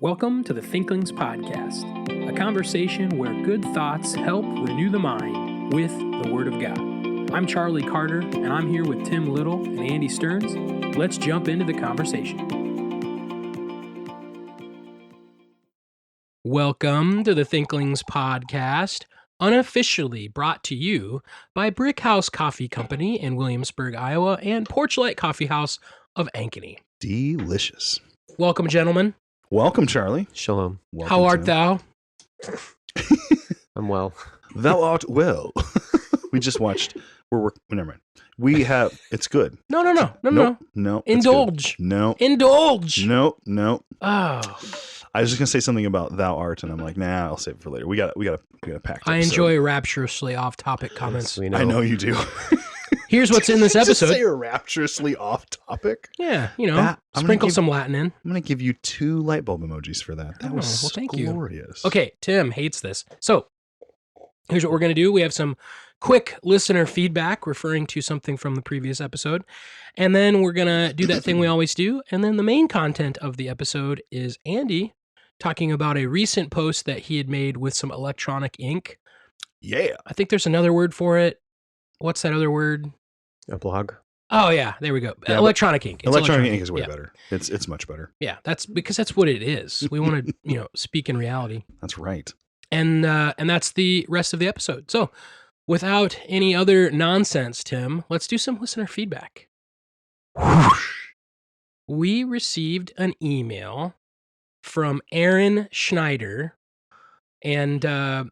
Welcome to the Thinklings podcast, a conversation where good thoughts help renew the mind with the Word of God. I'm Charlie Carter, and I'm here with Tim Little and Andy Stearns. Let's jump into the conversation. Welcome to the Thinklings podcast, unofficially brought to you by Brick House Coffee Company in Williamsburg, Iowa, and Porchlight Coffee House of Ankeny. Delicious. Welcome, gentlemen. Welcome, Charlie. Shalom. Welcome, How art Tim. thou? I'm well. Thou art well. We just watched. Never mind. We have. It's good. No. No. Indulge. No. Indulge. No. Oh. I was just gonna say something about thou art, and I'm like, nah, I'll save it for later. We got a packed. I episode. enjoy rapturously off-topic comments. Yes, I know you do. Here's what's in this Just episode. say you're rapturously off topic. Yeah, I'm sprinkle gonna some Latin in. I'm gonna give you 2 light bulb emojis for that. That was well, thank you. glorious. Okay, Tim hates this. So here's what we're going to do. We have some quick listener feedback referring to something from the previous episode. And then we're going to do that thing we always do. And then the main content of the episode is Andy talking about a recent post that he had made with some electronic ink. Yeah. I think there's another word for it. What's that other word? A blog. Oh, yeah. There we go. Yeah, electronic ink. It's Electronic ink is way yeah. better. It's much better. Yeah, that's because that's what it is. We want to, speak in reality. That's right. And that's the rest of the episode. So, without any other nonsense, Tim, let's do some listener feedback. We received an email from Aaron Schneider, and I'm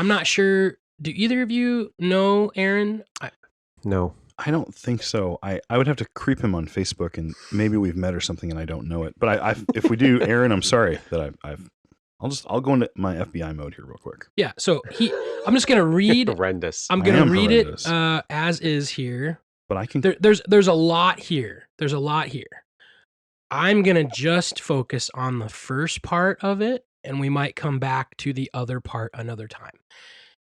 not sure. Do either of you know Aaron? No. I don't think so. I would have to creep him on Facebook, and maybe we've met or something, and I don't know it. But if we do, Aaron, I'm sorry that I'll go into my FBI mode here real quick. Yeah. So I'm just gonna read. Horrendous. I'm gonna read horrendous. it as is here. But I can. There's a lot here. There's a lot here. I'm gonna just focus on the first part of it, and we might come back to the other part another time.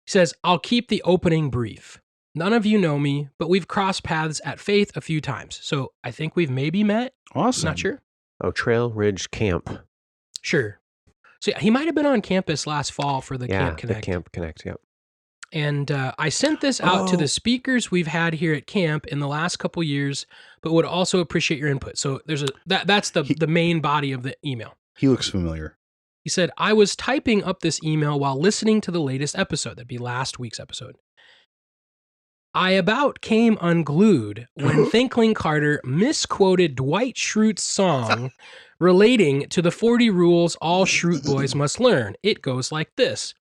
He says, "I'll keep the opening brief. None of you know me, but we've crossed paths at Faith a few times. So I think we've maybe met. Awesome. Not sure. Oh, Trail Ridge Camp. Sure. So yeah, he might have been on campus last fall for the Camp Connect. The Camp Connect, yep. And I sent this out to the speakers we've had here at camp in the last couple years, but would also appreciate your input. So there's that's the main body of the email. He looks familiar. He said, I was typing up this email while listening to the latest episode. That'd be last week's episode. I about came unglued when Thinkling Carter misquoted Dwight Schrute's song relating to the 40 rules all Schrute boys must learn. It goes like this.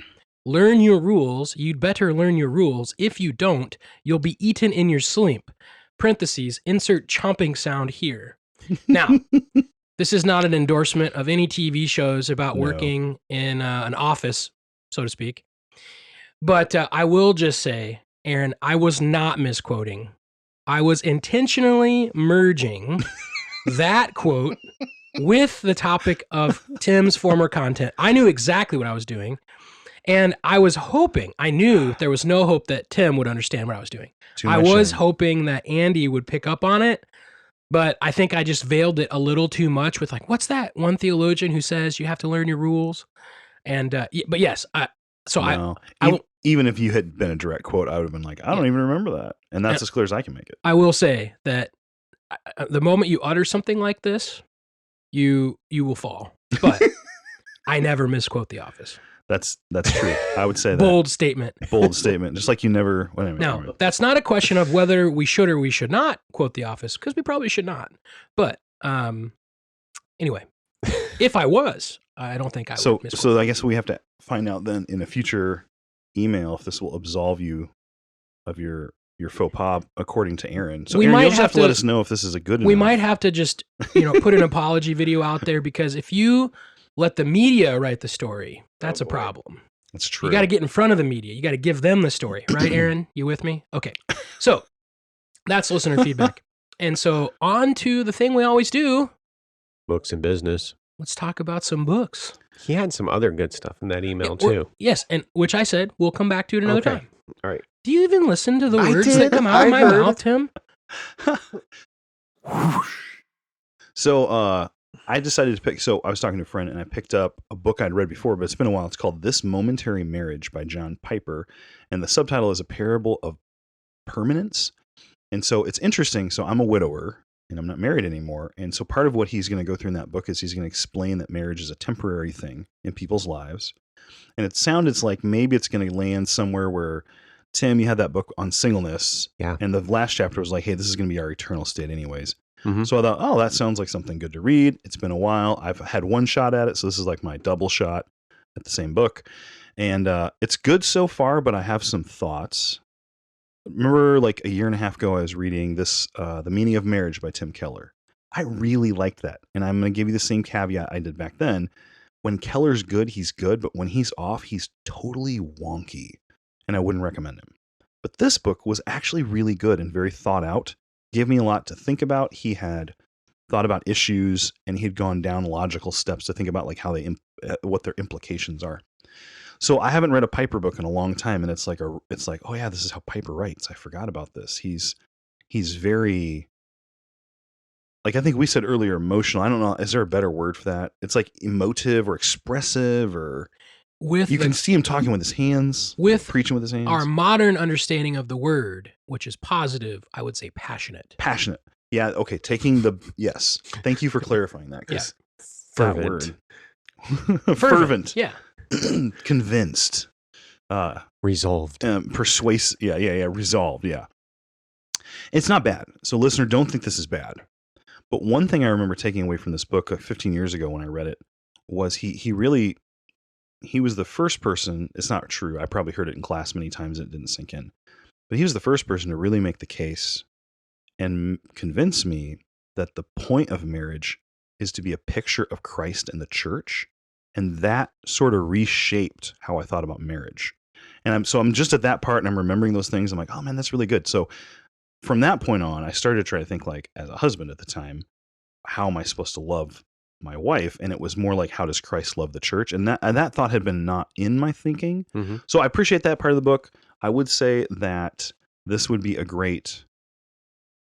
Learn your rules. You'd better learn your rules. If you don't, you'll be eaten in your sleep. Parentheses, insert chomping sound here. Now, this is not an endorsement of any TV shows about working in an office, so to speak. But I will just say, Aaron, I was not misquoting. I was intentionally merging that quote with the topic of Tim's former content. I knew exactly what I was doing. And I was hoping, I knew there was no hope that Tim would understand what I was doing. I was hoping that Andy would pick up on it. But I think I just veiled it a little too much with like, what's that one theologian who says you have to learn your rules? And, but yes, even if you had been a direct quote, I would have been like, I don't even remember that. And that's as clear as I can make it. I will say that the moment you utter something like this, you will fall. But I never misquote The Office. That's true. I would say that. Bold statement. Bold statement. Just like you never. Anyway, now, that's not a question of whether we should or we should not quote The Office, because we probably should not. But anyway, if I was, I don't think I would misquote. So I guess we have to find out then in a future email if this will absolve you of your faux pas, according to Aaron. So we Aaron, might you'll just have to let us to, know if this is a good enough. We might have to just put an apology video out there, because if you let the media write the story, that's a problem. That's true. You got to get in front of the media. You got to give them the story. Right, Aaron? You with me? Okay. So that's listener feedback. And so on to the thing we always do. Books and business. Let's talk about some books. He had some other good stuff in that email too. Yes, and which I said we'll come back to it another time. All right. Do you even listen to the words did. that come out of my mouth, Tim? So I decided to pick. So I was talking to a friend, and I picked up a book I'd read before, but it's been a while. It's called "This Momentary Marriage" by John Piper, and the subtitle is "A Parable of Permanence." And so it's interesting. So I'm a widower, and I'm not married anymore. And so part of what he's going to go through in that book is he's going to explain that marriage is a temporary thing in people's lives. And it sounded like maybe it's going to land somewhere where, Tim, you had that book on singleness. Yeah. And the last chapter was like, hey, this is going to be our eternal state anyways. Mm-hmm. So I thought, oh, that sounds like something good to read. It's been a while. I've had one shot at it. So this is like my double shot at the same book. And it's good so far, but I have some thoughts. Remember like a year and a half ago, I was reading this, The Meaning of Marriage by Tim Keller. I really liked that. And I'm going to give you the same caveat I did back then. When Keller's good, he's good. But when he's off, he's totally wonky. And I wouldn't recommend him. But this book was actually really good and very thought out. Gave me a lot to think about. He had thought about issues, and he had gone down logical steps to think about like how they what their implications are. So I haven't read a Piper book in a long time, and it's like oh yeah, this is how Piper writes. I forgot about this. He's very, like I think we said earlier, emotional. I don't know. Is there a better word for that? It's like emotive or expressive, or you can see him talking with his hands, preaching with his hands. Our modern understanding of the word, which is positive, I would say passionate. Passionate. Yeah. Okay. Yes. Thank you for clarifying that. Yeah. That word. Fervent. Yeah. Convinced. Resolved. Persuasive. Yeah. Resolved. Yeah. It's not bad. So listener, don't think this is bad. But one thing I remember taking away from this book 15 years ago when I read it was he was the first person. It's not true. I probably heard it in class many times and it didn't sink in. But he was the first person to really make the case and convince me that the point of marriage is to be a picture of Christ and the church. And that sort of reshaped how I thought about marriage. And I'm just at that part and I'm remembering those things. I'm like, oh man, that's really good. So from that point on, I started to try to think like, as a husband at the time, how am I supposed to love my wife? And it was more like, how does Christ love the church? And that thought had been not in my thinking. Mm-hmm. So I appreciate that part of the book. I would say that this would be a great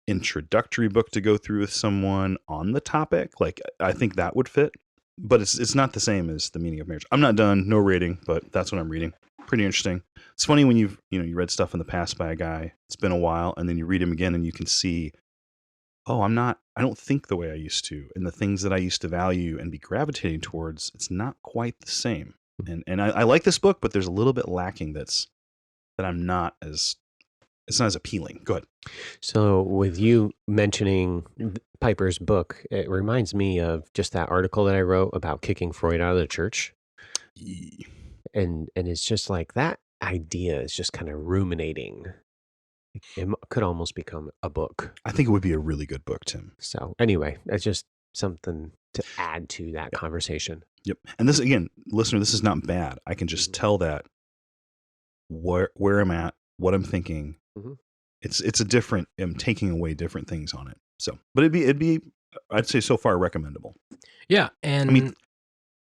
introductory book to go through with someone on the topic. Like, I think that would fit, but it's not the same as The Meaning of Marriage. I'm not done, no rating, but that's what I'm reading. Pretty interesting. It's funny when you read stuff in the past by a guy, it's been a while, and then you read him again and you can see, oh, I don't think the way I used to, and the things that I used to value and be gravitating towards, it's not quite the same. And I like this book, but there's a little bit lacking that I'm not as, it's not as appealing. Go ahead. So with you mentioning Piper's book, it reminds me of just that article that I wrote about kicking Freud out of the church. And it's just like that idea is just kind of ruminating. It could almost become a book. I think it would be a really good book, Tim. So anyway, that's just something to add to that conversation. Yep. And this, again, listener, this is not bad. I can just tell that where I'm at, what I'm thinking. Mm-hmm. It's a different, I'm taking away different things on it. So, but it'd be, I'd say so far recommendable. Yeah. And I mean,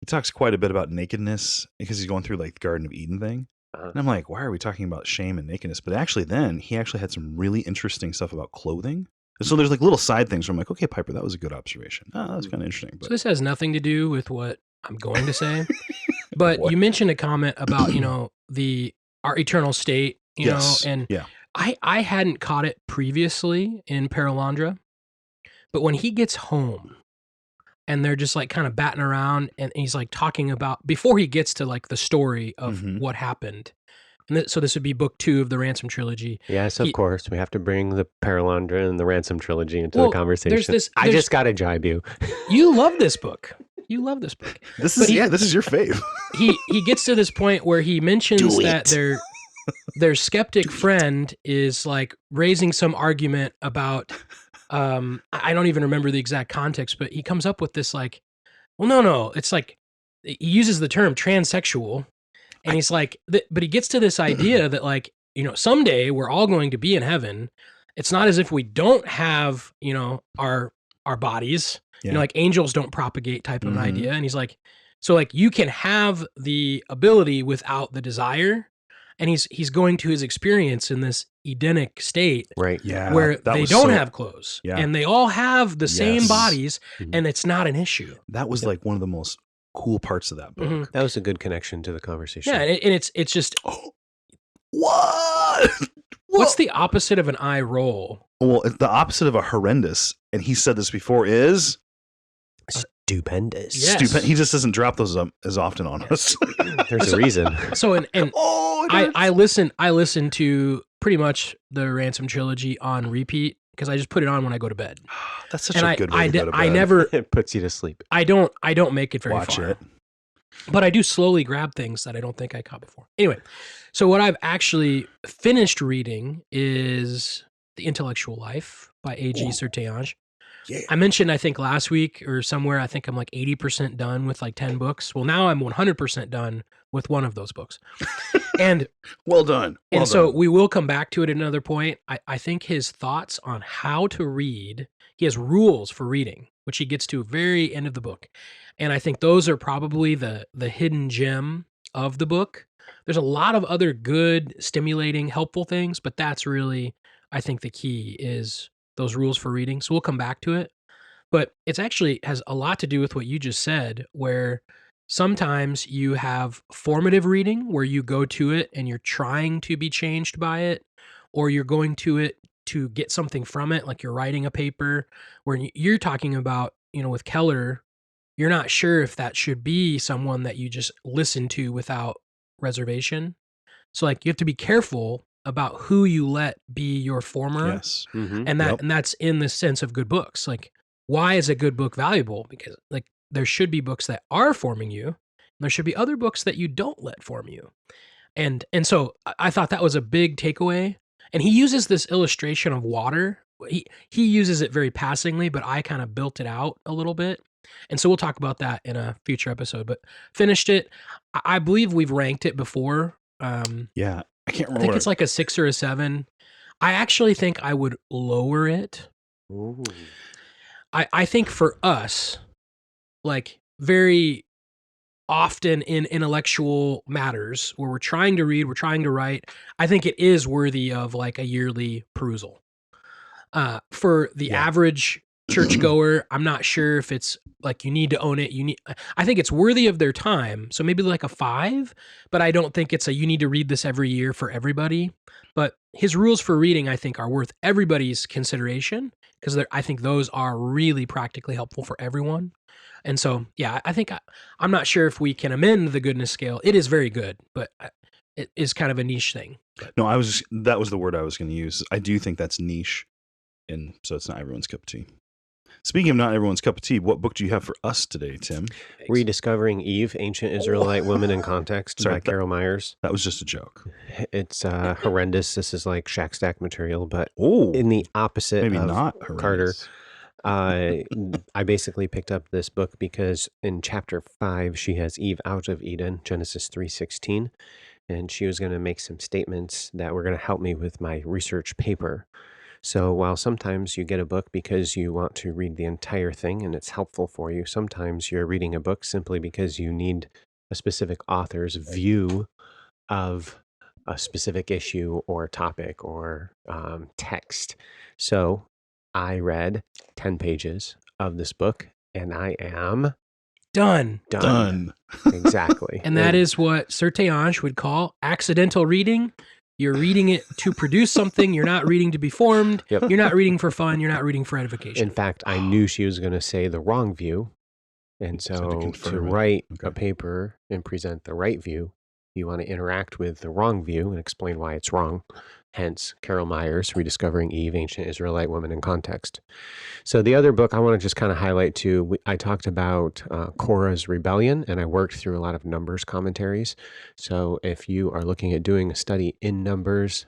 he talks quite a bit about nakedness because he's going through like the Garden of Eden thing. And I'm like, why are we talking about shame and nakedness? But actually then he actually had some really interesting stuff about clothing. And so there's like little side things where I'm like, okay, Piper, that was a good observation. Oh, that's kind of interesting. But so this has nothing to do with what I'm going to say, but you mentioned a comment about, our eternal state, yes. And yeah. I hadn't caught it previously in Perelandra, but when he gets home and they're just like kind of batting around and he's like talking about, before he gets to like the story of what happened. And so this would be book 2 of the Ransom trilogy. Yes, of course. We have to bring the Perelandra and the Ransom trilogy into the conversation. I just got to jibe you. You love this book. This is your fave. he gets to this point where he mentions that their skeptic friend is like raising some argument about, I don't even remember the exact context, but he comes up with this like, well, no, it's like, he uses the term transsexual, and he's like, but he gets to this idea that like, someday we're all going to be in heaven. It's not as if we don't have, our bodies, like angels don't propagate type of an idea. And he's like, so like you can have the ability without the desire. and he's going to his experience in this Edenic state Right. Yeah. where that they was don't so- have clothes, Yeah. and they all have the same Yes. bodies, Mhm. and it's not an issue. That was like one of the most cool parts of that book. Mhm. That was a good connection to the conversation. Yeah, and it's just Oh, what? what's the opposite of an eye roll? Well, the opposite of a horrendous, and he said this before, is Stupendous. Yes. stupid. He just doesn't drop those as often on us. There's a reason. So and Oh, it I hurts. I listen to pretty much the Ransom trilogy on repeat because I just put it on when I go to bed. That's such And a good way to go to bed. I never It puts you to sleep. I don't make it very watch far. it. But I do slowly grab things that I don't think I caught before. Anyway, so what I've actually finished reading is The Intellectual Life by A.G. Ooh. Sertillanges. Yeah. I mentioned, I think last week or somewhere, I think I'm like 80% done with like 10 books. Well, now I'm 100% done with one of those books. And Well done. Well so done. we will come back to it at another point. I think his thoughts on how to read, he has rules for reading, which he gets to very end of the book. And I think those are probably the hidden gem of the book. There's a lot of other good, stimulating, helpful things, but that's really, I think, the key is those rules for reading. So we'll come back to it. But it's actually has a lot to do with what you just said, where sometimes you have formative reading where you go to it and you're trying to be changed by it, or you're going to it to get something from it, like you're writing a paper, where you're talking about, with Keller, you're not sure if that should be someone that you just listen to without reservation. So like you have to be careful about who you let be your former. Yes. Mm-hmm. And that Yep. and that's in the sense of good books. Like, why is a good book valuable? Because like there should be books that are forming you, and there should be other books that you don't let form you. And so I thought that was a big takeaway. And he uses this illustration of water. He uses it very passingly, but I kind of built it out a little bit. And so we'll talk about that in a future episode. But finished it. I believe we've ranked it before. Yeah. I can't I remember. think it's like a 6 or a 7. I actually think I would lower it. Ooh. I think for us, like very often in intellectual matters where we're trying to read, we're trying to write, I think it is worthy of like a yearly perusal. For the Yeah. average churchgoer, I'm not sure if it's like you need to own it. I think it's worthy of their time. So maybe like a 5, but I don't think it's you need to read this every year for everybody. But his rules for reading, I think, are worth everybody's consideration because I think those are really practically helpful for everyone. And so, yeah, I think I'm not sure if we can amend the goodness scale. It is very good, but it is kind of a niche thing. No, that was the word I was going to use. I do think that's niche. And so it's not everyone's cup of tea. Speaking of not everyone's cup of tea, what book do you have for us today, Tim? Rediscovering Eve, Ancient Israelite Women in Context Sorry, by Carol Meyers. That was just a joke. It's horrendous. This is like shack stack material, but Oh, in the opposite maybe of not Carter. horrendous. I basically picked up this book because in chapter 5 she has Eve out of Eden, Genesis 3:16, and she was going to make some statements that were going to help me with my research paper. So while sometimes you get a book because you want to read the entire thing and it's helpful for you, sometimes you're reading a book simply because you need a specific author's view of a specific issue or topic or text. So I read 10 pages of this book and I am Done. Done. Exactly. And that is what Sertillanges would call accidental reading. You're reading it to produce something. You're not reading to be formed. Yep. You're not reading for fun. You're not reading for edification. In fact, I knew she was going to say the wrong view. And So to so to confirm it. write Okay. a paper and present the right view, you want to interact with the wrong view and explain why it's wrong. Hence, Carol Meyers, Rediscovering Eve, Ancient Israelite Women in Context. So the other book I want to just kind of highlight too, I talked about Korah's Rebellion, and I worked through a lot of Numbers commentaries. So if you are looking at doing a study in Numbers,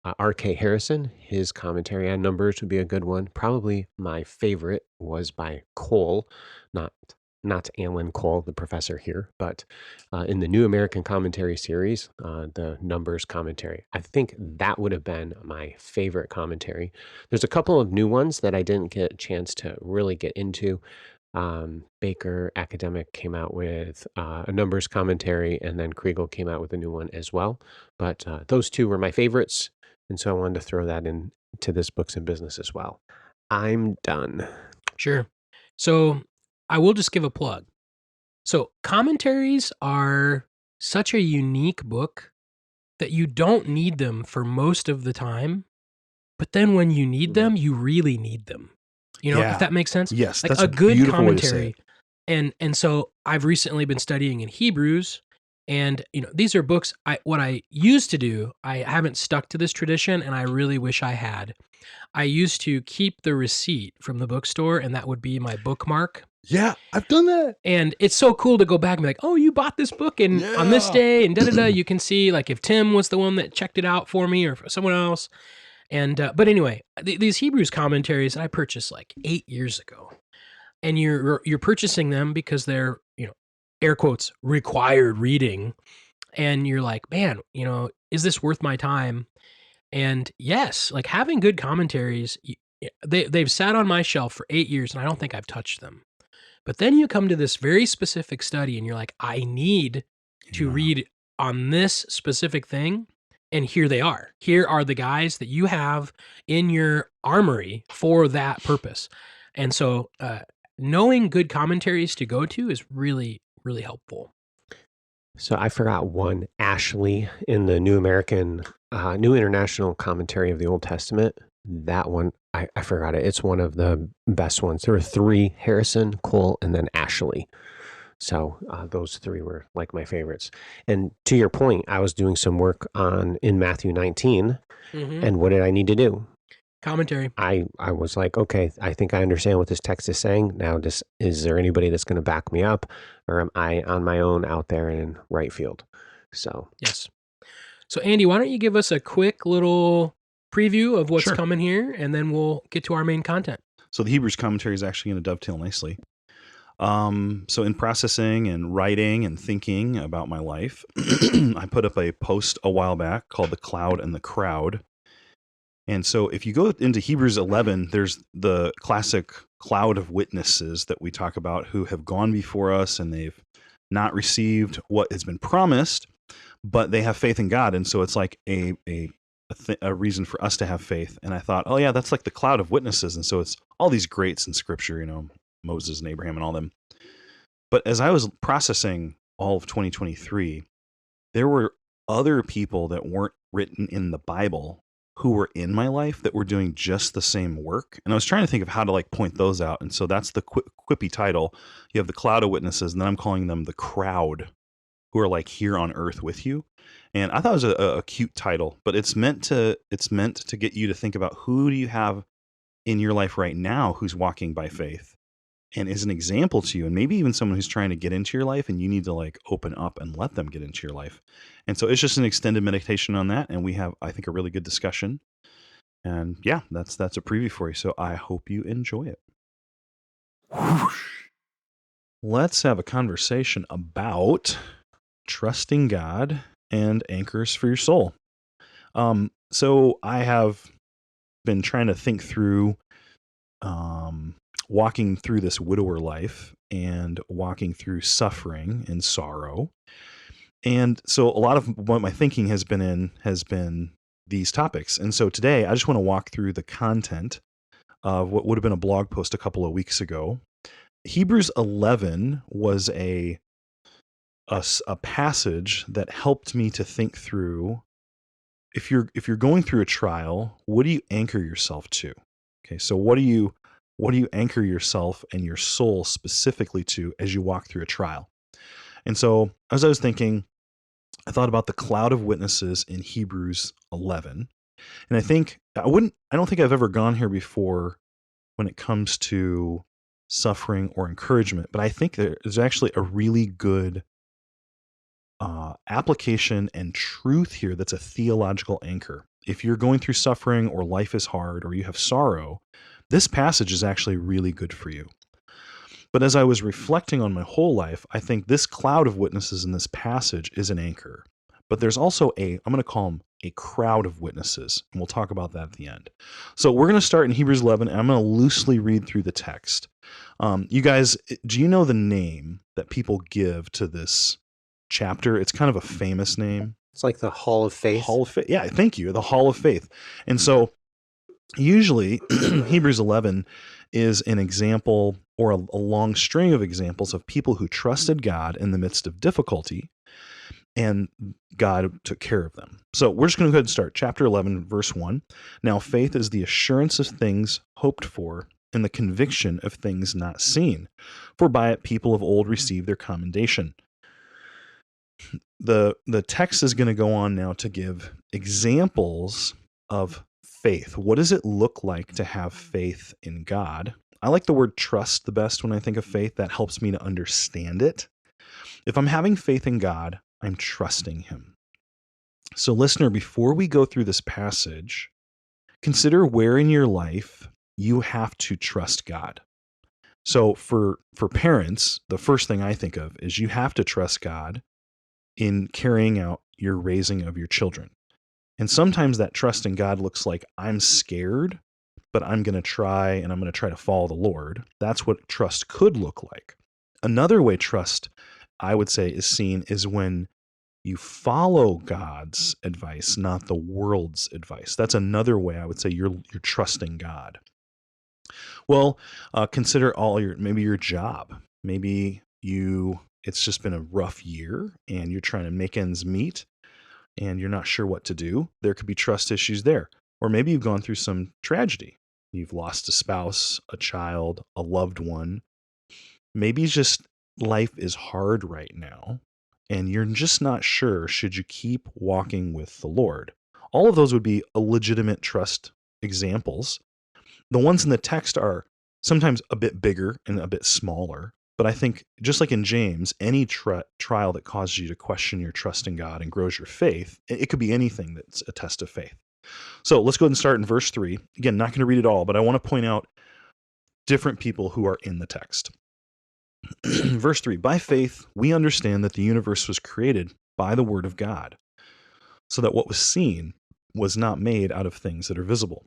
R.K. Harrison, his commentary on Numbers would be a good one. Probably my favorite was by Cole, not Alan Cole, the professor here, but in the New American Commentary series, the Numbers commentary. I think that would have been my favorite commentary. There's a couple of new ones that I didn't get a chance to really get into. Baker Academic came out with a numbers commentary, and then Kriegel came out with a new one as well. But those two were my favorites, and so I wanted to throw that into this Books and Business as well. I'm done. Sure. So I will just give a plug. So commentaries are such a unique book that you don't need them for most of the time, but then when you need them, you really need them. You know, Yeah. if that makes sense? Yes, Like that's a a good beautiful way to say commentary. it. And so I've recently been studying in Hebrews, and these are books what I used to do. I haven't stuck to this tradition, and I really wish I had. I used to keep the receipt from the bookstore, and that would be my bookmark. Yeah, I've done that. And it's so cool to go back and be like, oh, you bought this book and on this Yeah. day and da-da-da. You can see like if Tim was the one that checked it out for me or someone else. And but anyway, these Hebrews commentaries I purchased like 8 years ago. And you're purchasing them because they're, air quotes, required reading. And you're like, man, is this worth my time? And yes, like having good commentaries, they've sat on my shelf for 8 years and I don't think I've touched them. But then you come to this very specific study and you're like, I need to Yeah. read on this specific thing. And here they are. Here are the guys that you have in your armory for that purpose. And so knowing good commentaries to go to is really, really helpful. So I forgot one, Ashley, in the New International Commentary of the Old Testament. That one, I forgot it. It's one of the best ones. There were 3, Harrison, Cole, and then Ashley. So those 3 were like my favorites. And to your point, I was doing some work in Matthew 19. Mm-hmm. And what did I need to do? Commentary. I was like, okay, I think I understand what this text is saying. Now, is there anybody that's going to back me up, or am I on my own out there in right field? So yes. So Andy, why don't you give us a quick little preview of what's Sure. coming here, and then we'll get to our main content. So the Hebrews commentary is actually going to dovetail nicely. So in processing and writing and thinking about my life, I put up a post a while back called The Cloud and the Crowd. And so if you go into Hebrews 11, there's the classic cloud of witnesses that we talk about who have gone before us and they've not received what has been promised, but they have faith in God. And so it's like a reason for us to have faith. And I thought, oh yeah, that's like the cloud of witnesses. And so it's all these greats in scripture, Moses and Abraham and all them. But as I was processing all of 2023, there were other people that weren't written in the Bible who were in my life that were doing just the same work. And I was trying to think of how to like point those out. And so that's the quippy title. You have the cloud of witnesses, and then I'm calling them the crowd, who are like here on earth with you. And I thought it was a cute title, but it's meant to get you to think about who do you have in your life right now who's walking by faith and is an example to you, and maybe even someone who's trying to get into your life and you need to like open up and let them get into your life. And so it's just an extended meditation on that, and we have, I think, a really good discussion. And yeah, that's a preview for you. So I hope you enjoy it. Let's have a conversation about trusting God and anchors for your soul. So I have been trying to think through walking through this widower life and walking through suffering and sorrow. And so a lot of what my thinking has been these topics. And so today I just want to walk through the content of what would have been a blog post a couple of weeks ago. Hebrews 11 was a passage that helped me to think through, if you're going through a trial, what do you anchor yourself to? Okay, so what do you anchor yourself and your soul specifically to as you walk through a trial? And so as I was thinking, I thought about the cloud of witnesses in Hebrews 11. And I don't think I've ever gone here before when it comes to suffering or encouragement, but I think there's actually a really good application and truth here that's a theological anchor. If you're going through suffering or life is hard or you have sorrow, this passage is actually really good for you. But as I was reflecting on my whole life, I think this cloud of witnesses in this passage is an anchor. But there's also I'm going to call them a crowd of witnesses. And we'll talk about that at the end. So we're going to start in Hebrews 11, and I'm going to loosely read through the text. You guys, do you know the name that people give to this chapter? It's kind of a famous name. It's like the Hall of Faith. Hall of Faith. Yeah, thank you. The Hall of Faith. And so usually Hebrews 11 is an example or a long string of examples of people who trusted God in the midst of difficulty, and God took care of them. So we're just going to go ahead and start. Chapter 11, verse 1. Now faith is the assurance of things hoped for and the conviction of things not seen. For by it people of old received their commendation. The text is going to go on now to give examples of faith. What does it look like to have faith in God? I like the word trust the best when I think of faith. That helps me to understand it. If I'm having faith in God, I'm trusting him. So listener, before we go through this passage, consider where in your life you have to trust God. So for parents, the first thing I think of is you have to trust God in carrying out your raising of your children. And sometimes that trust in God looks like I'm scared, but I'm going to try, and I'm going to try to follow the Lord. That's what trust could look like. Another way trust, I would say, is seen is when you follow God's advice, not the world's advice. That's another way I would say you're trusting God. Well, consider maybe your job. Maybe it's just been a rough year and you're trying to make ends meet and you're not sure what to do. There could be trust issues there. Or maybe you've gone through some tragedy. You've lost a spouse, a child, a loved one. Maybe it's just life is hard right now and you're just not sure, should you keep walking with the Lord? All of those would be a legitimate trust examples. The ones in the text are sometimes a bit bigger and a bit smaller. But I think, just like in James, any trial that causes you to question your trust in God and grows your faith, it could be anything that's a test of faith. So let's go ahead and start in verse 3. Again, not going to read it all, but I want to point out different people who are in the text. Verse 3, by faith, we understand that the universe was created by the word of God, so that what was seen was not made out of things that are visible.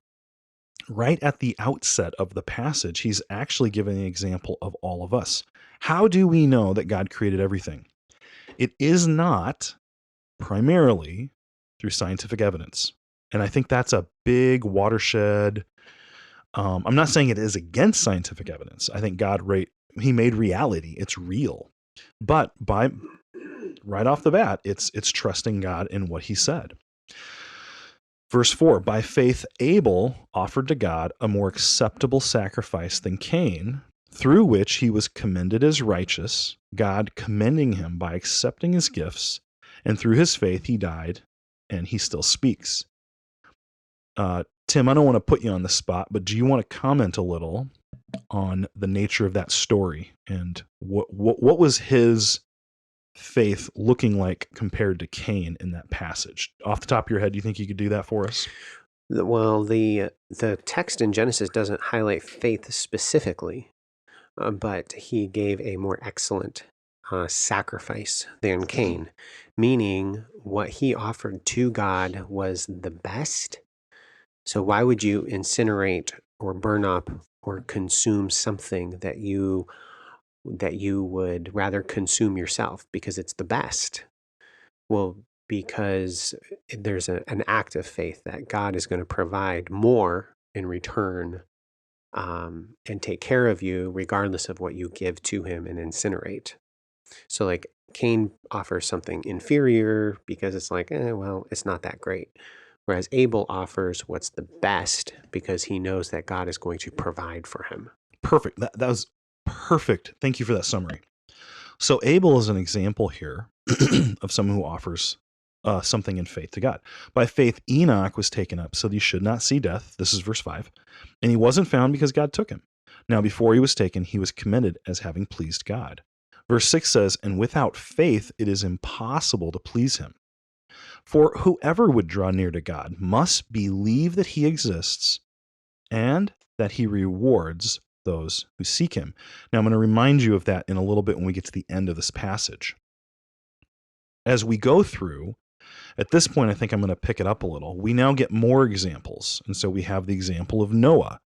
Right at the outset of the passage, he's actually giving an example of all of us. How do we know that God created everything? It is not primarily through scientific evidence. And I think that's a big watershed. I'm not saying it is against scientific evidence. I think God, he made reality. It's real. But right off the bat, it's trusting God in what he said. Verse 4, by faith Abel offered to God a more acceptable sacrifice than Cain, through which he was commended as righteous, God commending him by accepting his gifts, and through his faith he died, and he still speaks. Tim, I don't want to put you on the spot, but do you want to comment a little on the nature of that story and what was his faith looking like compared to Cain in that passage? Off the top of your head, do you think you could do that for us? Well, the text in Genesis doesn't highlight faith specifically, but he gave a more excellent sacrifice than Cain, meaning what he offered to God was the best. So why would you incinerate or burn up or consume something that you would rather consume yourself because it's the best? Well, because there's an act of faith that God is going to provide more in return and take care of you regardless of what you give to him and incinerate. So like Cain offers something inferior because it's like, well, it's not that great. Whereas Abel offers what's the best because he knows that God is going to provide for him. Perfect. That was perfect. Thank you for that summary. So Abel is an example here of someone who offers something in faith to God. By faith, Enoch was taken up so that he should not see death. This is verse 5. And he wasn't found because God took him. Now, before he was taken, he was commended as having pleased God. Verse 6 says, and without faith, it is impossible to please him. For whoever would draw near to God must believe that he exists and that he rewards those who seek him. Now, I'm going to remind you of that in a little bit when we get to the end of this passage. As we go through, At this point, I think I'm going to pick it up a little. We now get more examples. And so we have the example of Noah.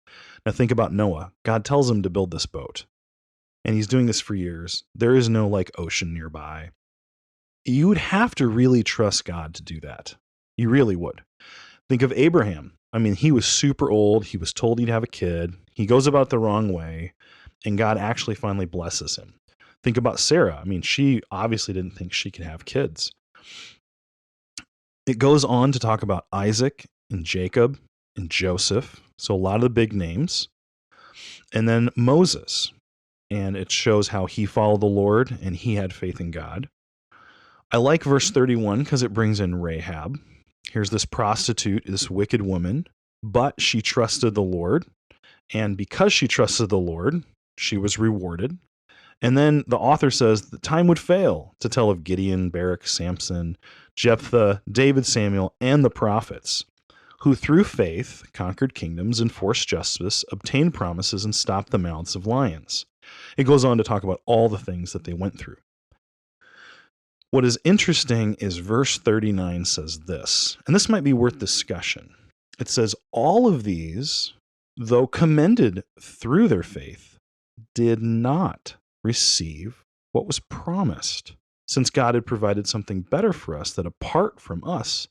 Now think about Noah. God tells him to build this boat. And he's doing this for years. There is no like ocean nearby. You would have to really trust God to do that. You really would. Think of Abraham. I mean, he was super old. He was told he'd have a kid. He goes about the wrong way. And God actually finally blesses him. Think about Sarah. I mean, she obviously didn't think she could have kids. It goes on to talk about Isaac and Jacob and Joseph. So a lot of the big names. And then Moses. And it shows how he followed the Lord and he had faith in God. I like verse 31 because it brings in Rahab. Here's this prostitute, this wicked woman, but she trusted the Lord. And because she trusted the Lord, she was rewarded. And then the author says the time would fail to tell of Gideon, Barak, Samson, Jephthah, David, Samuel, and the prophets, who through faith conquered kingdoms, enforced justice, obtained promises, and stopped the mouths of lions. It goes on to talk about all the things that they went through. What is interesting is verse 39 says this, and this might be worth discussion. It says, all of these, though commended through their faith, did not receive what was promised, since God had provided something better for us, that apart from us,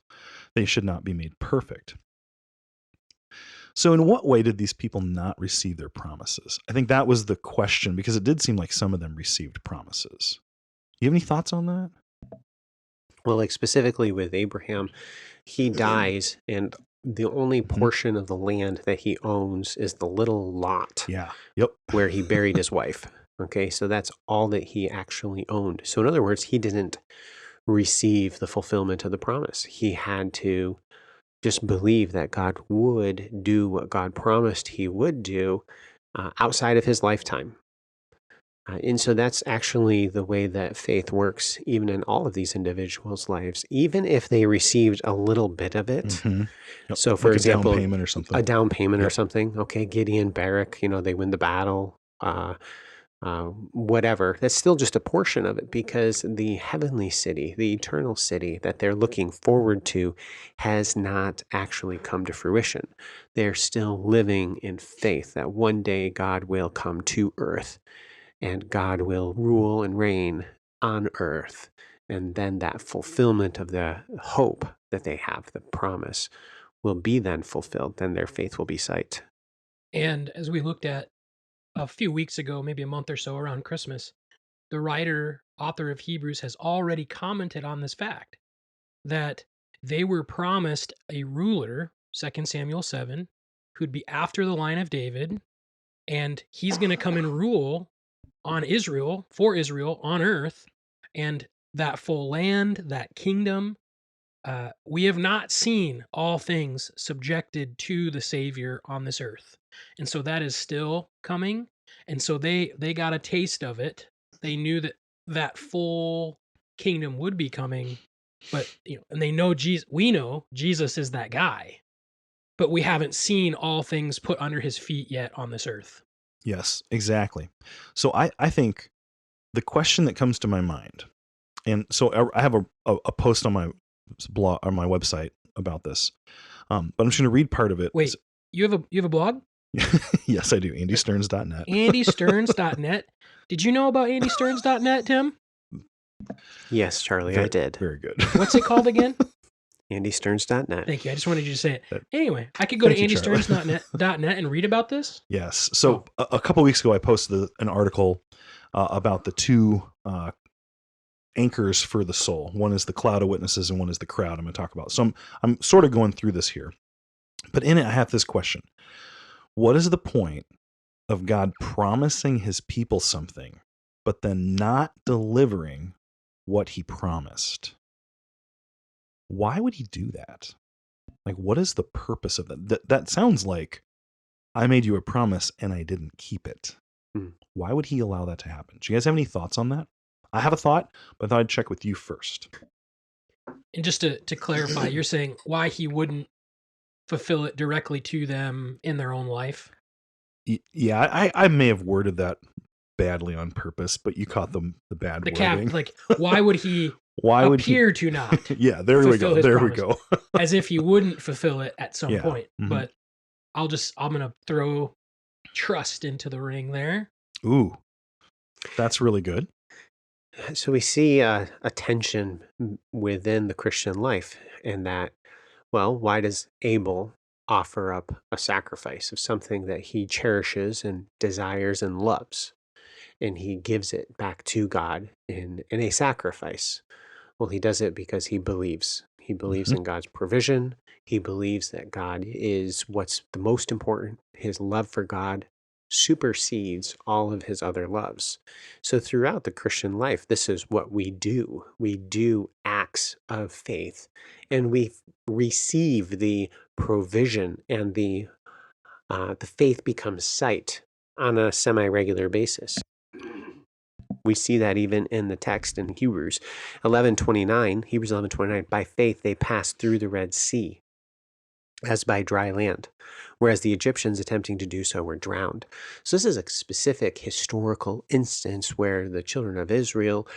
they should not be made perfect. So in what way did these people not receive their promises? I think that was the question, because it did seem like some of them received promises. You have any thoughts on that? Well, like specifically with Abraham, he dies, and the only portion of the land that he owns is the little lot where he buried his wife. Okay, so that's all that he actually owned. So in other words, he didn't receive the fulfillment of the promise. He had to just believe that God would do what God promised he would do outside of his lifetime. And so that's actually the way that faith works, even in all of these individuals' lives, even if they received a little bit of it. Mm-hmm. Yep. So, for like example, a down payment or something. A down payment or something. Okay, Gideon, Barak, they win the battle. Whatever, that's still just a portion of it, because the heavenly city, the eternal city that they're looking forward to has not actually come to fruition. They're still living in faith that one day God will come to earth and God will rule and reign on earth. And then that fulfillment of the hope that they have, the promise, will be then fulfilled. Then their faith will be sight. And as we looked at a few weeks ago, maybe a month or so around Christmas, the author of Hebrews has already commented on this fact that they were promised a ruler, 2 Samuel 7, who'd be after the line of David, and he's going to come and rule on Israel, for Israel, on earth, and that full land, that kingdom. We have not seen all things subjected to the Savior on this earth. And so that is still coming. And so they got a taste of it. They knew that full kingdom would be coming, but and they know we know Jesus is that guy, but we haven't seen all things put under his feet yet on this earth. Yes, exactly. So I think the question that comes to my mind, and so I have a post on my blog, on my website about this, but I'm just going to read part of it. Wait, you have a blog? Yes, I do. AndyStearns.net. AndyStearns.net. Did you know about AndyStearns.net, Tim? Yes, Charlie, I did. Very good. What's it called again? AndyStearns.net. Thank you. I just wanted you to say it. Anyway, I could go to AndyStearns.net and read about this. Yes. So a couple weeks ago, I posted an article about the two anchors for the soul. One is the cloud of witnesses, and one is the crowd I'm going to talk about. So I'm sort of going through this here, but in it, I have this question. What is the point of God promising his people something, but then not delivering what he promised? Why would he do that? Like, what is the purpose of that? That sounds like I made you a promise and I didn't keep it. Why would he allow that to happen? Do you guys have any thoughts on that? I have a thought, but I thought I'd check with you first. And just to clarify, you're saying why he wouldn't fulfill it directly to them in their own life? Yeah, I may have worded that badly on purpose, but you caught the bad wording. Like, why would he Why would he? appear to not Yeah, there we fulfill go. his There we promise. go. as if he wouldn't fulfill it at some Yeah. point. Mhm. But I'm going to throw trust into the ring there. Ooh, that's really good. So we see a tension within the Christian life in that, well, why does Abel offer up a sacrifice of something that he cherishes and desires and loves? And he gives it back to God in a sacrifice. Well, he does it because he believes. He believes in God's provision. He believes that God is what's the most important. His love for God supersedes all of his other loves. So throughout the Christian life, this is what we do. We do acts of faith, and we receive the provision, and the faith becomes sight on a semi-regular basis. We see that even in the text in Hebrews 11:29, by faith they passed through the Red Sea as by dry land, whereas the Egyptians attempting to do so were drowned. So this is a specific historical instance where the children of Israel,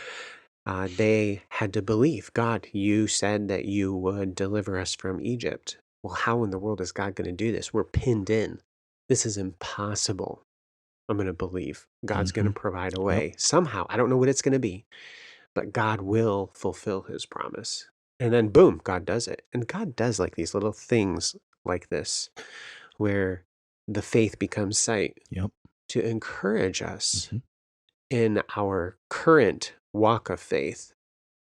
they had to believe, God, you said that you would deliver us from Egypt. Well, how in the world is God going to do this? We're pinned in. This is impossible. I'm going to believe God's going to provide a way somehow. I don't know what it's going to be, but God will fulfill his promise. And then boom, God does it. And God does like these little things like this, where the faith becomes sight to encourage us in our current walk of faith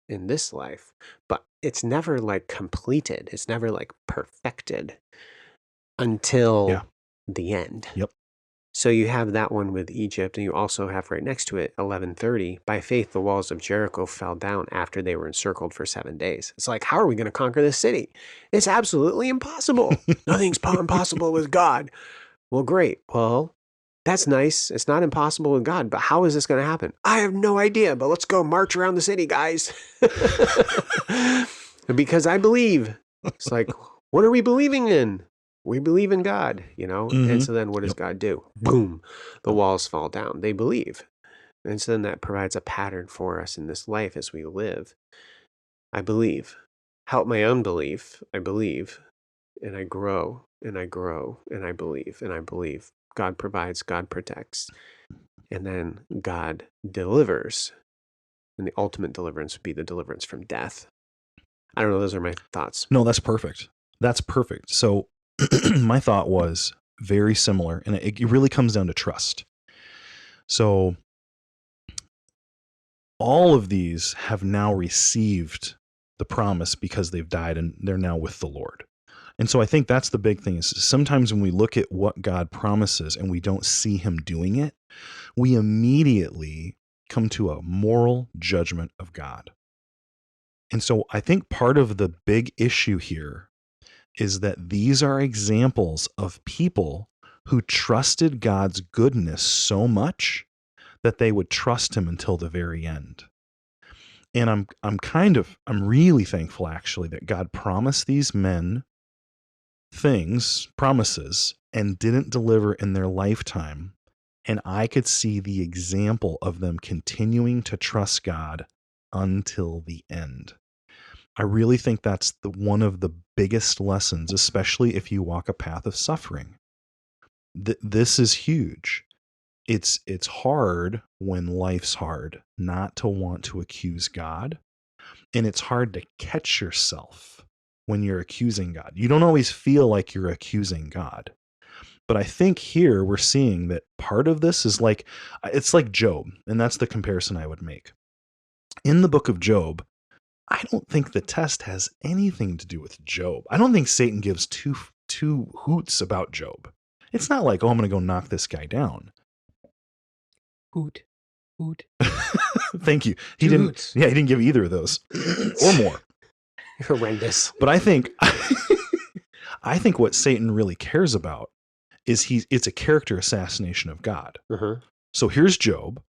in this life. But it's never like completed. It's never like perfected until the end. So you have that one with Egypt, and you also have right next to it, 11:30, by faith the walls of Jericho fell down after they were encircled for 7 days. It's like, how are we going to conquer this city? It's absolutely impossible. Nothing's impossible with God. Well, great. Well, that's nice. It's not impossible with God, but how is this going to happen? I have no idea, but let's go march around the city, guys. Because I believe. It's like, what are we believing in? We believe in God, And so then what does God do? Boom, the walls fall down. They believe. And so then that provides a pattern for us in this life as we live. I believe. Help my unbelief. I believe. And I grow, and I grow, and I believe, and I believe. God provides, God protects. And then God delivers. And the ultimate deliverance would be the deliverance from death. I don't know. Those are my thoughts. No, that's perfect. That's perfect. So my thought was very similar, and it really comes down to trust. So all of these have now received the promise because they've died and they're now with the Lord. And so I think that's the big thing, is sometimes when we look at what God promises and we don't see him doing it, we immediately come to a moral judgment of God. And so I think part of the big issue here is that these are examples of people who trusted God's goodness so much that they would trust him until the very end. And I'm really thankful actually that God promised these men promises, and didn't deliver in their lifetime. And I could see the example of them continuing to trust God until the end. I really think that's one of the biggest lessons, especially if you walk a path of suffering. This is huge. It's hard when life's hard not to want to accuse God, and it's hard to catch yourself when you're accusing God. You don't always feel like you're accusing God. But I think here we're seeing that part of this is it's like Job, and that's the comparison I would make. In the book of Job, I don't think the test has anything to do with Job. I don't think Satan gives two hoots about Job. It's not like, oh, I'm going to go knock this guy down. Hoot. Thank you. He didn't give either of those or more. Horrendous. But I think what Satan really cares about is it's a character assassination of God. So here's Job,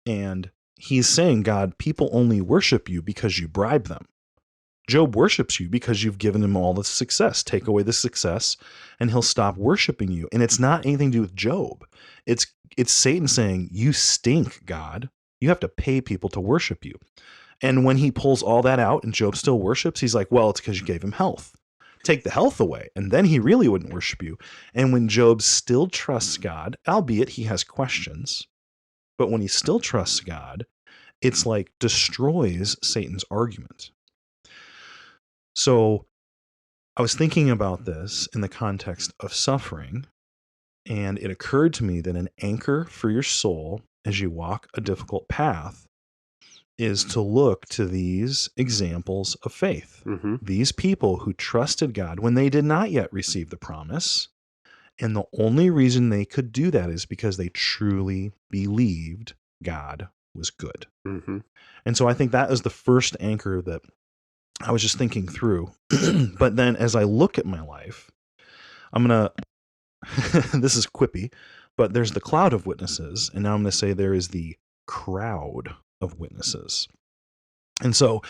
and he's saying, God, people only worship you because you bribe them. Job worships you because you've given him all the success. Take away the success, and he'll stop worshiping you. And it's not anything to do with Job. It's Satan saying, you stink, God. You have to pay people to worship you. And when he pulls all that out and Job still worships, he's like, well, it's because you gave him health. Take the health away, and then he really wouldn't worship you. And when Job still trusts God, albeit he has questions, but when he still trusts God, it's like destroys Satan's argument. So I was thinking about this in the context of suffering, and it occurred to me that an anchor for your soul as you walk a difficult path is to look to these examples of faith. Mm-hmm. These people who trusted God when they did not yet receive the promise. And the only reason they could do that is because they truly believed God was good. Mm-hmm. And so I think that is the first anchor that I was just thinking through. But then as I look at my life, I'm going to, this is quippy, but there's the cloud of witnesses. And now I'm going to say there is the crowd of witnesses. And so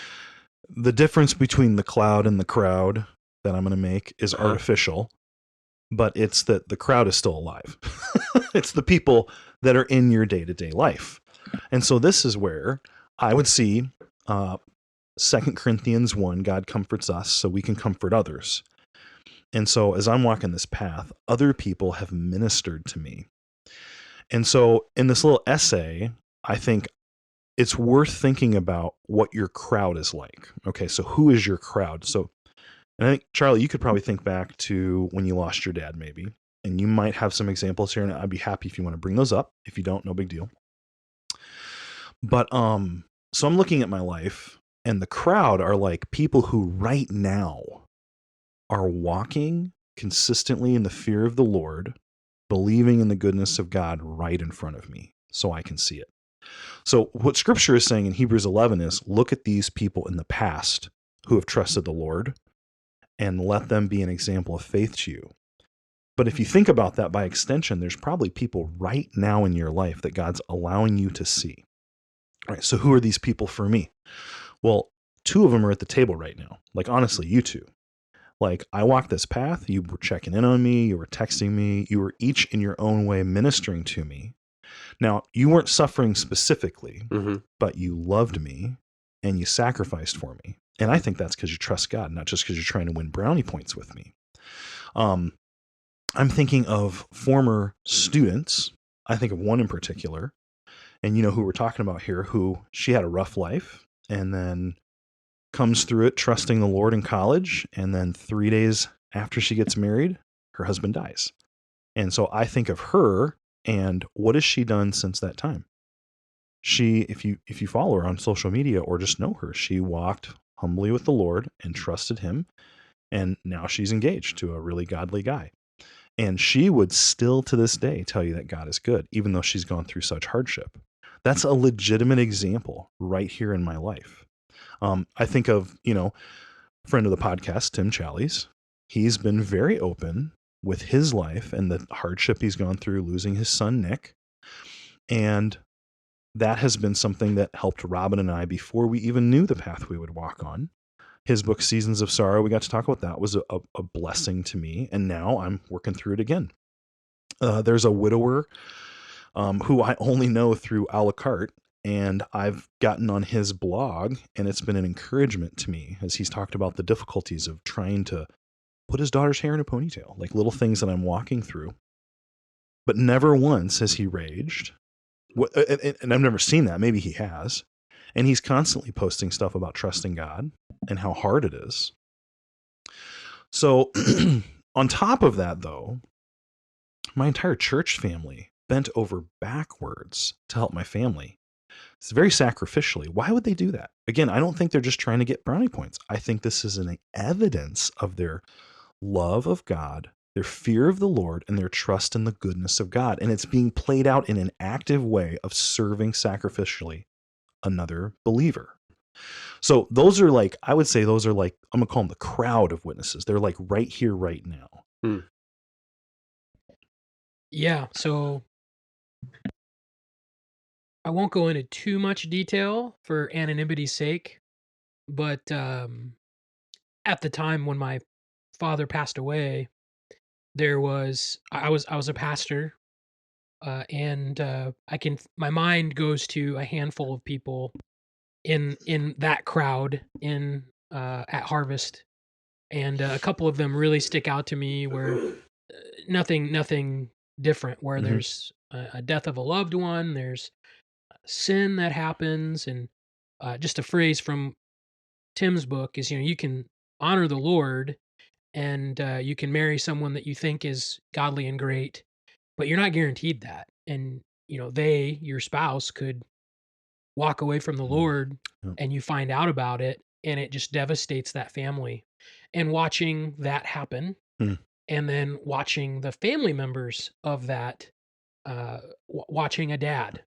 the difference between the cloud and the crowd that I'm going to make is artificial, but it's that the crowd is still alive. It's the people that are in your day-to-day life. And so this is where I would see 2 Corinthians 1, God comforts us so we can comfort others. And so as I'm walking this path, other people have ministered to me. And so in this little essay, I think it's worth thinking about what your crowd is like. Okay, so who is your crowd? So, and I think, Charlie, you could probably think back to when you lost your dad, maybe, and you might have some examples here, and I'd be happy if you want to bring those up. If you don't, no big deal. But so I'm looking at my life, and the crowd are like people who right now are walking consistently in the fear of the Lord, believing in the goodness of God right in front of me, so I can see it. So what Scripture is saying in Hebrews 11 is, look at these people in the past who have trusted the Lord and let them be an example of faith to you. But if you think about that by extension, there's probably people right now in your life that God's allowing you to see. All right, so who are these people for me? Well, 2 of them are at the table right now. Like, honestly, you 2. Like, I walked this path, you were checking in on me, you were texting me, you were each in your own way ministering to me. Now, you weren't suffering specifically, but you loved me and you sacrificed for me. And I think that's because you trust God, not just because you're trying to win brownie points with me. I'm thinking of former students. I think of one in particular, and you know who we're talking about here, who she had a rough life and then comes through it trusting the Lord in college. And then 3 days after she gets married, her husband dies. And so I think of her. And what has she done since that time? She, if you follow her on social media or just know her, she walked humbly with the Lord and trusted him. And now she's engaged to a really godly guy. And she would still to this day tell you that God is good, even though she's gone through such hardship. That's a legitimate example right here in my life. I think of, friend of the podcast, Tim Challies. He's been very open with his life and the hardship he's gone through losing his son, Nick. And that has been something that helped Robin and I before we even knew the path we would walk on. His book, Seasons of Sorrow, we got to talk about that, was a blessing to me. And now I'm working through it again. There's a widower who I only know through a la carte. And I've gotten on his blog, and it's been an encouragement to me as he's talked about the difficulties of trying to put his daughter's hair in a ponytail, like little things that I'm walking through. But never once has he raged. And I've never seen that. Maybe he has. And he's constantly posting stuff about trusting God and how hard it is. So on top of that, though, my entire church family bent over backwards to help my family. It's very sacrificially. Why would they do that? Again, I don't think they're just trying to get brownie points. I think this is an evidence of their love of God, their fear of the Lord, and their trust in the goodness of God. And it's being played out in an active way of serving sacrificially another believer. So those are like, I would say those are like, I'm going to call them the crowd of witnesses. They're like right here, right now. Yeah, so I won't go into too much detail for anonymity's sake, but at the time when my father passed away, I was a pastor, and my mind goes to a handful of people in that crowd at Harvest, and a couple of them really stick out to me where nothing different, where Mhm. there's a death of a loved one, there's sin that happens, and just a phrase from Tim's book is, you can honor the Lord, and you can marry someone that you think is godly and great, but you're not guaranteed that. And your spouse could walk away from the Mm. Lord, Yep. and you find out about it, and it just devastates that family. And watching that happen, Mm. and then watching the family members of that, watching a dad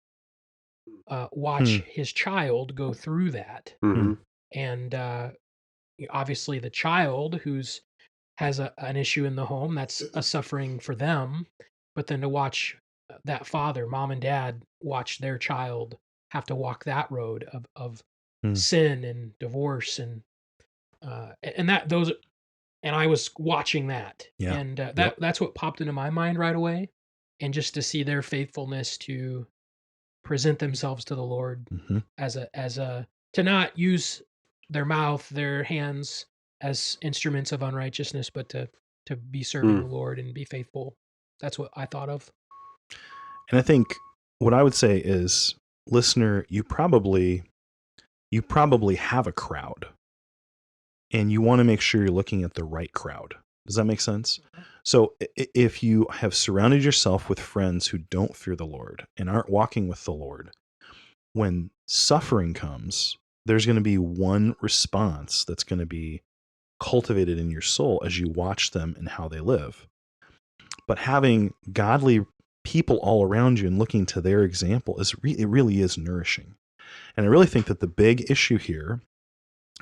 watch Hmm. his child go through that, Mhm. and obviously the child who's has an issue in the home, that's a suffering for them, but then to watch that father, mom and dad, watch their child have to walk that road of Hmm. sin and divorce, and that those and I was watching that, Yeah. and Yep. that's what popped into my mind right away, and just to see their faithfulness to present themselves to the Lord Mhm. as a to not use their mouth, their hands as instruments of unrighteousness, but to be serving the Mm. Lord and be faithful. That's what I thought of. And I think what I would say is, listener, you probably have a crowd, and you want to make sure you're looking at the right crowd. Does that make sense? So if you have surrounded yourself with friends who don't fear the Lord and aren't walking with the Lord, when suffering comes, there's going to be one response that's going to be cultivated in your soul as you watch them and how they live. But having godly people all around you and looking to their example it really is nourishing. And I really think that the big issue here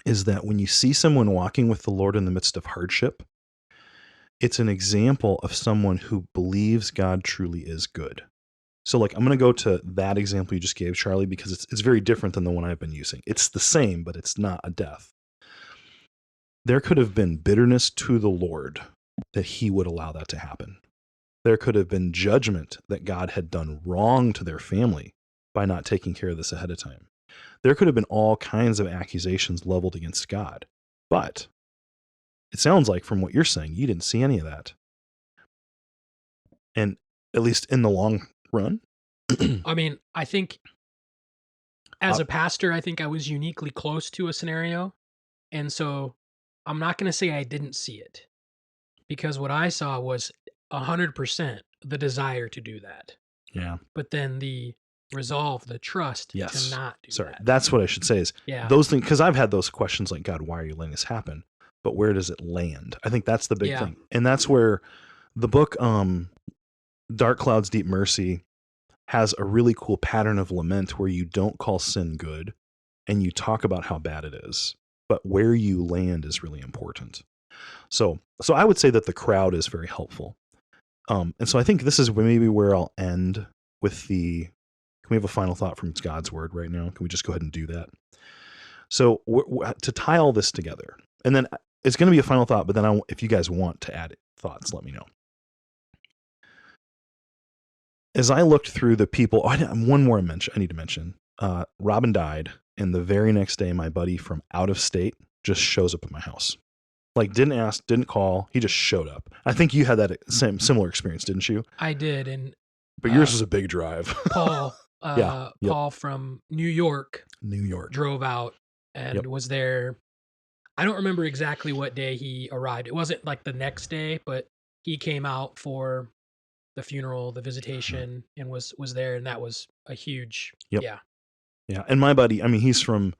is that when you see someone walking with the Lord in the midst of hardship, it's an example of someone who believes God truly is good. So, like, I'm going to go to that example you just gave, Charlie, because it's very different than the one I've been using. It's the same, but it's not a death. There could have been bitterness to the Lord that he would allow that to happen. There could have been judgment that God had done wrong to their family by not taking care of this ahead of time. There could have been all kinds of accusations leveled against God. But it sounds like from what you're saying, you didn't see any of that. And at least in the long run, I mean, I think as Uh, a pastor, I think I was uniquely close to a scenario, and so I'm not going to say I didn't see it, because what I saw was 100% the desire to do that, yeah. but then the resolve, the trust to Yes. not do Sorry. that. That's what I should say is Yeah. those things, because I've had those questions like, God, why are you letting this happen? But where does it land? I think that's the big Yeah. thing. And that's where the book Dark Clouds, Deep Mercy has a really cool pattern of lament where you don't call sin good and you talk about how bad it is, but where you land is really important. So I would say that the crowd is very helpful. And so I think this is maybe where I'll end with can we have a final thought from God's word right now? Can we just go ahead and do that? So to tie all this together, and then it's going to be a final thought, but then if you guys want to add thoughts, let me know. As I looked through the people, one more I need to mention. Robin died, and the very next day, my buddy from out of state just shows up at my house. Like, didn't ask, didn't call. He just showed up. I think you had that similar experience, didn't you? I did, and But yours was a big drive. Paul, Yeah, yep. Paul from New York drove out and Yep. was there. I don't remember exactly what day he arrived. It wasn't like the next day, but he came out for the funeral, the visitation, and was there, and that was a huge, Yep. yeah. Yeah. And my buddy, I mean, he's from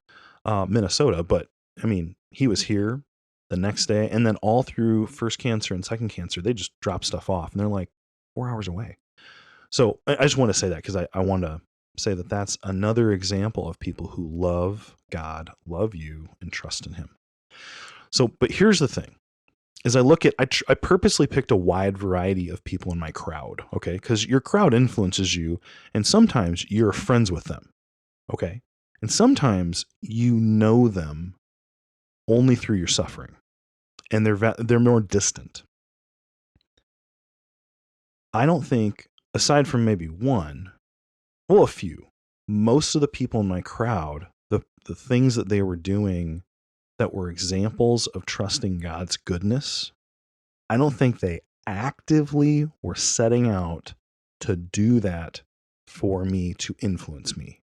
Minnesota, but I mean, he was here the next day, and then all through first cancer and second cancer, they just drop stuff off, and they're like 4 hours away. So I just want to say that because I want to say that that's another example of people who love God, love you, and trust in him. So, but here's the thing. As I look at, I purposely picked a wide variety of people in my crowd, okay? Because your crowd influences you, and sometimes you're friends with them, okay? And sometimes you know them only through your suffering, and they're more distant. I don't think, aside from maybe one, well, a few, most of the people in my crowd, the things that they were doing that were examples of trusting God's goodness, I don't think they actively were setting out to do that for me, to influence me.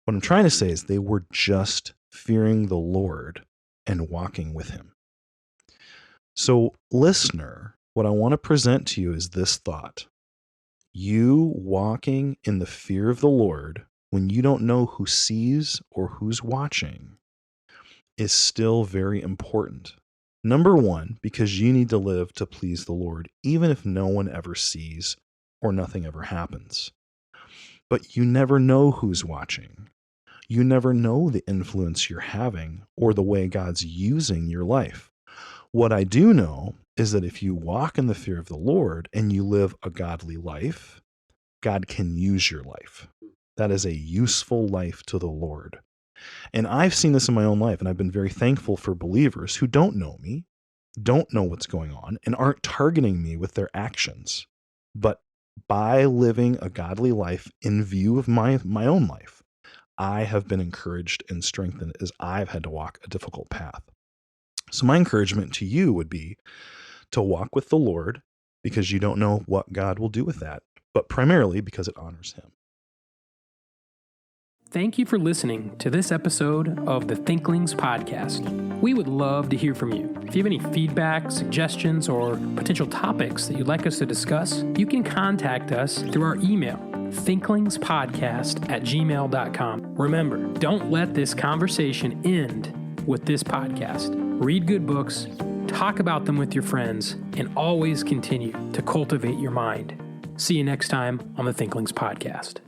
What I'm trying to say is they were just fearing the Lord and walking with him. So, listener, what I want to present to you is this thought. You walking in the fear of the Lord when you don't know who sees or who's watching is still very important. Number one, because you need to live to please the Lord, even if no one ever sees or nothing ever happens. But you never know who's watching. You never know the influence you're having or the way God's using your life. What I do know is that if you walk in the fear of the Lord and you live a godly life, God can use your life. That is a useful life to the Lord. And I've seen this in my own life, and I've been very thankful for believers who don't know me, don't know what's going on, and aren't targeting me with their actions. But by living a godly life in view of my own life, I have been encouraged and strengthened as I've had to walk a difficult path. So my encouragement to you would be to walk with the Lord because you don't know what God will do with that, but primarily because it honors him. Thank you for listening to this episode of the Thinklings podcast. We would love to hear from you. If you have any feedback, suggestions, or potential topics that you'd like us to discuss, you can contact us through our email, thinklingspodcast@gmail.com. Remember, don't let this conversation end with this podcast. Read good books, talk about them with your friends, and always continue to cultivate your mind. See you next time on the Thinklings podcast.